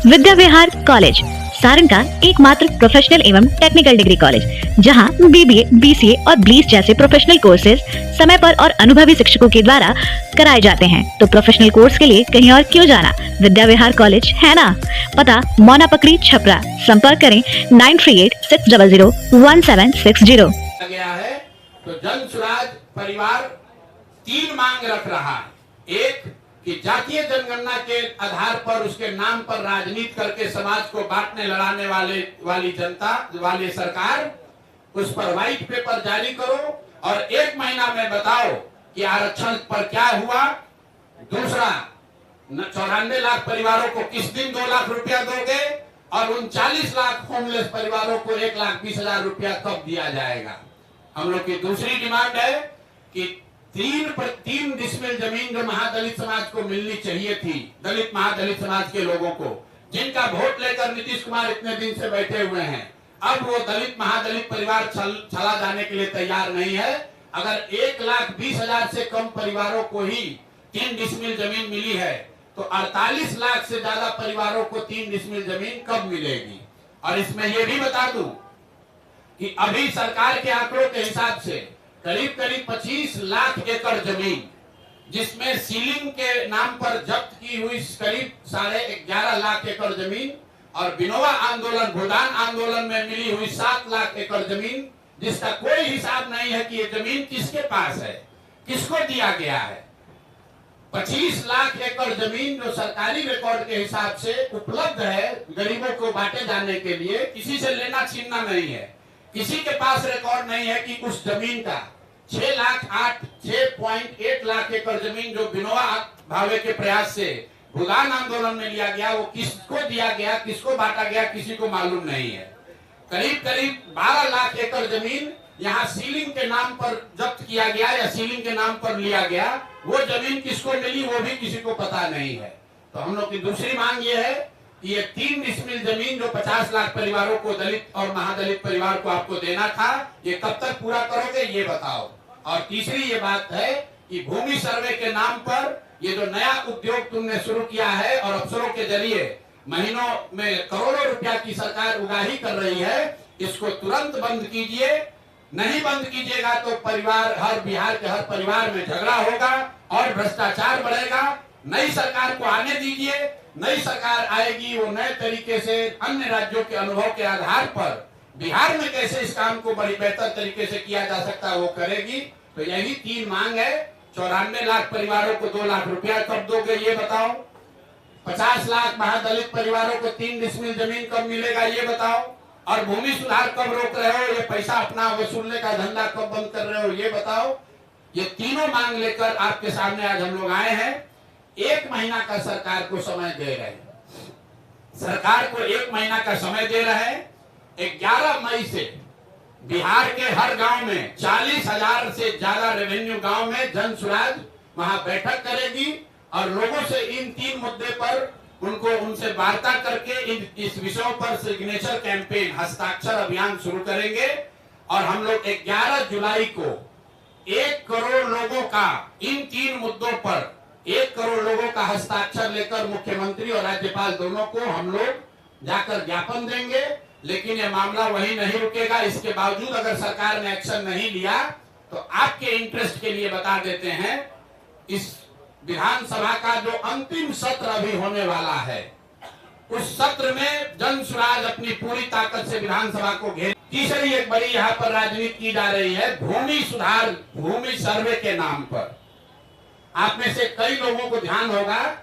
Vidya Vihar college Saran का एकमात्र professional एवं टेक्निकल डिग्री कॉलेज, जहां बीबीए, बीसीए और ब्लीस जैसे प्रोफेशनल कोर्सेज समय पर और अनुभवी शिक्षकों के द्वारा कराए जाते हैं। तो प्रोफेशनल कोर्स के लिए कहीं और क्यों जाना, विद्या विहार कॉलेज है ना। पता मौना पकड़ी छपरा, संपर्क करें 9386001760। गया है तो जन सुराज परिवार 3 मांग रख रहा है। एक कि जातीय जनगणना के आधार पर उसके नाम पर राजनीति करके समाज को बांटने लड़ाने वाली जनता वाली सरकार, उस पर व्हाइट पेपर जारी करो और 1 महीना में बताओ कि आरक्षण पर क्या हुआ। दूसरा, 94 लाख परिवारों को किस दिन 2 लाख रुपया दोगे और 39 लाख होमलेस परिवारों को 1,20,000 रुपया कब दिया जाएगा। हम लोग की दूसरी डिमांड है कि 3 डिसमिल जमीन जो महादलित समाज को मिलनी चाहिए थी, दलित महादलित समाज के लोगों को, जिनका वोट लेकर नीतीश कुमार इतने दिन से बैठे हुए हैं, अब वो दलित महादलित परिवार चला जाने के लिए तैयार नहीं है। अगर 1,20,000 से कम परिवारों को ही 3 डिसमिल जमीन मिली है तो 48 लाख से ज्यादा परिवारों को 3 डिसमिल जमीन कब मिलेगी। और इसमें यह भी बता दूं कि अभी सरकार के आंकड़ों के हिसाब से करीब 25 लाख एकड़ जमीन, जिसमें सीलिंग के नाम पर जब्त की हुई करीब 11.5 लाख एकड़ जमीन और विनोबा आंदोलन, भूदान आंदोलन में मिली हुई 7 लाख एकड़ जमीन, जिसका कोई हिसाब नहीं है कि ये जमीन किसके पास है, किसको दिया गया है। 25 लाख एकड़ जमीन जो सरकारी रिकॉर्ड के हिसाब से उपलब्ध है गरीबों को बांटे जाने के लिए, किसी से लेना छीनना नहीं है। किसी के पास रिकॉर्ड नहीं है कि उस जमीन का 6.8 लाख एकड़ जमीन जो विनोबा भावे के प्रयास से भूदान आंदोलन में लिया गया, वो किसको दिया गया, किसको बांटा गया, किसी को मालूम नहीं है। करीब 12 लाख एकड़ जमीन यहाँ सीलिंग के नाम पर जब्त किया गया या सीलिंग के नाम पर लिया गया, वो जमीन किसको मिली वो भी किसी को पता नहीं है। तो हम लोग की दूसरी मांग ये है कि ये 3 डिसमिल जमीन जो 50 लाख परिवारों को, दलित और महादलित परिवार को आपको देना था, ये कब तक पूरा करोगे ये बताओ। और तीसरी ये बात है कि भूमि सर्वे के नाम पर ये जो नया उद्योग तुमने शुरू किया है और अफसरों के जरिए महीनों में करोड़ों रुपया की सरकार उगाही कर रही है, इसको तुरंत बंद कीजिए। नहीं बंद कीजिएगा तो बिहार के हर परिवार में झगड़ा होगा और भ्रष्टाचार बढ़ेगा। नई सरकार को आने दीजिए, नई सरकार आएगी, वो नए तरीके से अन्य राज्यों के अनुभव के आधार पर बिहार में कैसे इस काम को बड़ी बेहतर तरीके से किया जा सकता है वो करेगी। तो यही 3 मांग है। 94 लाख परिवारों को 2 लाख रुपया कब दोगे ये बताओ। 50 लाख महादलित परिवारों को 3 डिसमिल जमीन कब मिलेगा ये बताओ। और भूमि सुधार कब रोक रहे हो, ये पैसा अपना वसूलने का धंधा कब बंद कर रहे हो ये बताओ। ये तीनों मांग लेकर आपके सामने आज हम लोग आए हैं। 1 महीना का सरकार को समय दे रहे हैं, सरकार को 1 महीना का समय दे रहे हैं। 11 मई से बिहार के हर गांव में 40,000 से ज्यादा रेवेन्यू गांव में जन सुराज वहां बैठक करेगी और लोगों से इन 3 मुद्दे पर उनसे वार्ता करके इस विषयों पर सिग्नेचर कैंपेन, हस्ताक्षर अभियान शुरू करेंगे। और हम लोग 11 जुलाई को 1 करोड़ लोगों का इन 3 मुद्दों पर 1 करोड़ लोगों का हस्ताक्षर लेकर मुख्यमंत्री और राज्यपाल दोनों को हम लोग जाकर ज्ञापन देंगे। लेकिन ये मामला वही नहीं रुकेगा। इसके बावजूद अगर सरकार ने एक्शन नहीं लिया तो आपके इंटरेस्ट के लिए बता देते हैं, इस विधानसभा का जो अंतिम सत्र अभी होने वाला है, उस सत्र में जन सुराज अपनी पूरी ताकत से विधानसभा को घेर। तीसरी एक बड़ी यहाँ पर राजनीति की जा रही है भूमि सुधार, भूमि सर्वे के नाम पर। आप में से कई लोगों को ध्यान होगा,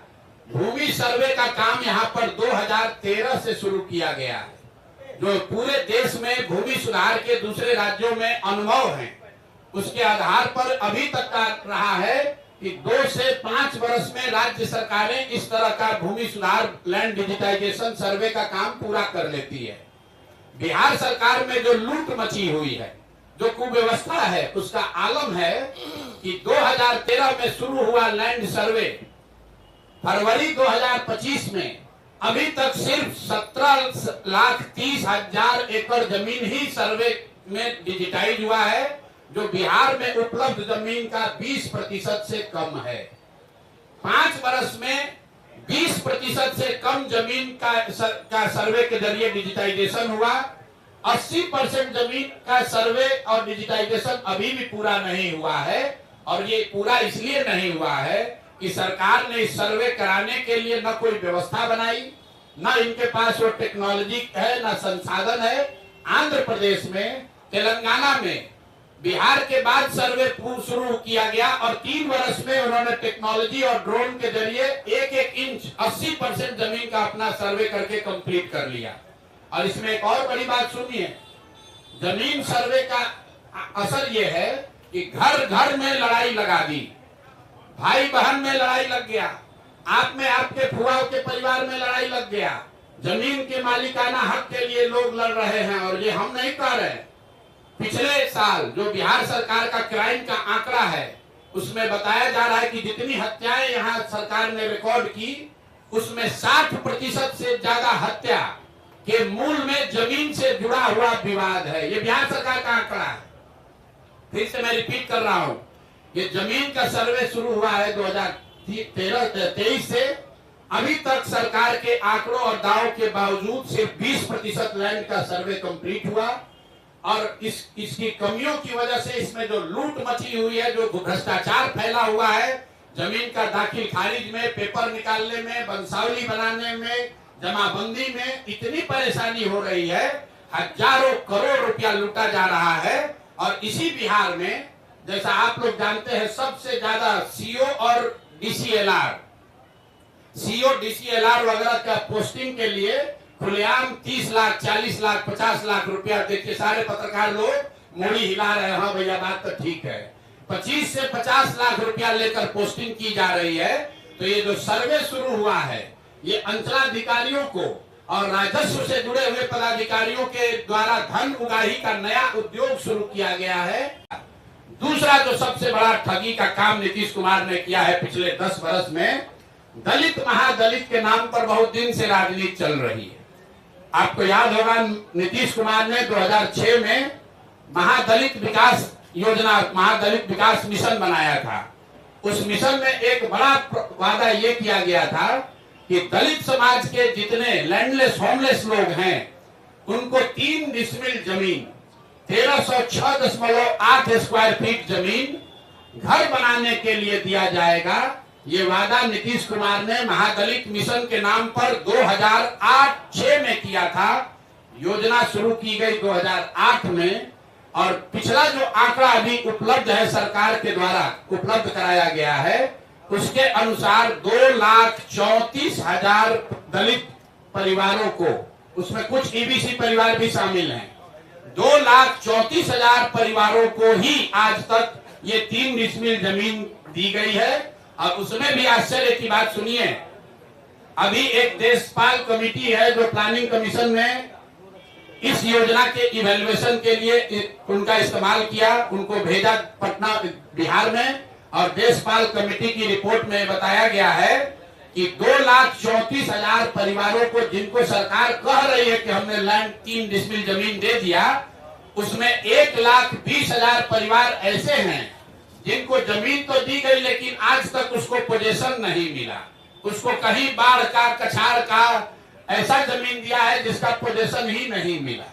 भूमि सर्वे का काम यहाँ पर 2013 से शुरू किया गया है। जो पूरे देश में भूमि सुधार के दूसरे राज्यों में अनुभव है, उसके आधार पर अभी तक का रहा है कि 2 से 5 वर्ष में राज्य सरकारें इस तरह का भूमि सुधार, लैंड डिजिटाइजेशन सर्वे का काम पूरा कर लेती है। बिहार सरकार में जो लूट मची हुई है, जो कुव्यवस्था है, उसका आलम है कि 2013 में शुरू हुआ लैंड सर्वे फरवरी 2025 में अभी तक सिर्फ 17,30,000 एकड़ जमीन ही सर्वे में डिजिटाइज हुआ है, जो बिहार में उपलब्ध जमीन का 20% से कम है। 5 वर्ष में 20% से कम जमीन का सर्वे के जरिए डिजिटाइजेशन हुआ। 80% जमीन का सर्वे और डिजिटाइजेशन अभी भी पूरा नहीं हुआ है, और ये पूरा इसलिए नहीं हुआ है कि सरकार ने इस सर्वे कराने के लिए न कोई व्यवस्था बनाई, न इनके पास वो टेक्नोलॉजी है, न संसाधन है। आंध्र प्रदेश में, तेलंगाना में, बिहार के बाद सर्वे शुरू किया गया और 3 वर्ष में उन्होंने टेक्नोलॉजी और ड्रोन के जरिए 1-1 इंच 80% जमीन का अपना सर्वे करके कंप्लीट कर लिया। और इसमें एक और बड़ी बात सुनिए, जमीन सर्वे का असर यह है कि घर घर में लड़ाई लगा दी, भाई बहन में लड़ाई लग गया, आप में आपके फुआओं के परिवार में लड़ाई लग गया। जमीन के मालिकाना हक के लिए लोग लड़ रहे हैं, और ये हम नहीं कह रहे। पिछले साल जो बिहार सरकार का क्राइम का आंकड़ा है, उसमें बताया जा रहा है कि जितनी हत्याएं यहाँ सरकार ने रिकॉर्ड की, उसमें 60% से ज्यादा हत्या के मूल में जमीन से जुड़ा हुआ विवाद है। ये बिहार सरकार का आंकड़ा है। फिर से मैं रिपीट कर रहा हूं, ये जमीन का सर्वे शुरू हुआ है 2023 से। अभी तक सरकार के आंकड़ों और दावों के बावजूद सिर्फ 20% लैंड का सर्वे कंप्लीट हुआ, और इसकी कमियों की वजह से इसमें जो लूट मची हुई है, जो भ्रष्टाचार फैला हुआ है, जमीन का दाखिल खारिज में, पेपर निकालने में, बंसावली बनाने में, जमाबंदी में इतनी परेशानी हो रही है, हजारों करोड़ रुपया लूटा जा रहा है। और इसी बिहार में, जैसा आप लोग जानते हैं, सबसे ज्यादा सीओ और डीसीएलआर वगैरह का पोस्टिंग के लिए खुलेआम 30 लाख, 40 लाख, 50 लाख रुपया देखिए, सारे पत्रकार लोग मोड़ी हिला रहे हैं, हाँ भैया बात तो ठीक है। 25 से 50 लाख रुपया लेकर पोस्टिंग की जा रही है। तो ये जो सर्वे शुरू हुआ है, ये अंचलाधिकारियों को और राजस्व से जुड़े हुए पदाधिकारियों के द्वारा धन उगाही का नया उद्योग शुरू किया गया है। दूसरा जो सबसे बड़ा ठगी का काम नीतीश कुमार ने किया है पिछले 10 वर्ष में, दलित महादलित के नाम पर बहुत दिन से राजनीति चल रही है। आपको याद होगा, नीतीश कुमार ने 2006 में महादलित विकास योजना, महादलित विकास मिशन बनाया था। उस मिशन में एक बड़ा वादा ये किया गया था कि दलित समाज के जितने लैंडलेस होमलेस लोग हैं, उनको 3 डिसमिल जमीन, 1306.8 स्क्वायर फीट जमीन घर बनाने के लिए दिया जाएगा। ये वादा नीतीश कुमार ने महादलित मिशन के नाम पर 2008-06 में किया था। योजना शुरू की गई 2008 में, और पिछला जो आंकड़ा अभी उपलब्ध है, सरकार के द्वारा उपलब्ध कराया गया है, उसके अनुसार 2,34,000 दलित परिवारों को, उसमें कुछ ईबीसी परिवार भी शामिल हैं, 2,34,000 परिवारों को ही आज तक ये 3 डिसमिल जमीन दी गई है। और उसमें भी आश्चर्य की बात सुनिए, अभी एक देशपाल कमेटी है जो प्लानिंग कमीशन ने इस योजना के इवैल्यूएशन के लिए उनका इस्तेमाल किया, उनको भेजा पटना बिहार में, और देशपाल कमेटी की रिपोर्ट में बताया गया है कि 2,34,000 परिवारों को, जिनको सरकार कह रही है कि हमने लैंड 3 डिसमिल जमीन दे दिया, उसमें 1,20,000 परिवार ऐसे हैं जिनको जमीन तो दी गई, लेकिन आज तक उसको पोजेशन नहीं मिला। उसको कहीं बाढ़ का, कछाड़ का ऐसा जमीन दिया है जिसका पोजेशन ही नहीं मिला।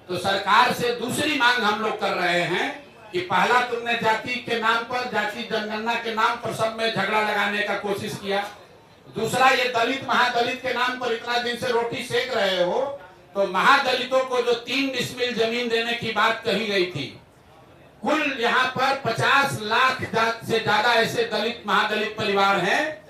तो सरकार से दूसरी मांग हम लोग कर रहे हैं कि पहला तुमने जाति के नाम पर, जाति जनगणना के नाम पर सब में झगड़ा लगाने का कोशिश किया। दूसरा, ये दलित महादलित के नाम पर इतना दिन से रोटी सेक रहे हो, तो महादलितों को जो 3 डिसमिल जमीन देने की बात कही गई थी, कुल यहाँ पर 50 लाख से ज्यादा ऐसे दलित महादलित परिवार हैं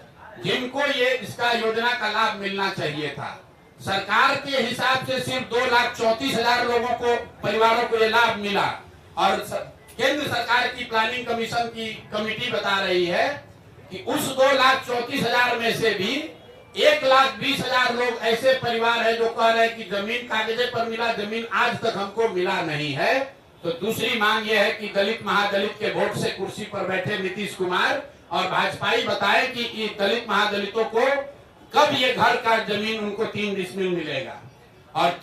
जिनको ये इसका योजना का लाभ मिलना चाहिए था। सरकार के हिसाब से सिर्फ 2,34,000 लोगों को, परिवारों को ये लाभ मिला, और केंद्र सरकार की प्लानिंग कमीशन की कमेटी बता रही है कि उस 2,34,000 में से भी 1,20,000 लोग ऐसे परिवार है जो कह रहे हैं कि जमीन कागजे पर मिला, जमीन आज तक हमको मिला नहीं है। तो दूसरी मांग यह है कि दलित महादलित के वोट से कुर्सी पर बैठे नीतीश कुमार और भाजपाई बताए कि ये दलित महादलितों को कब ये घर का जमीन उनको 3 डिसमिल मिलेगा। और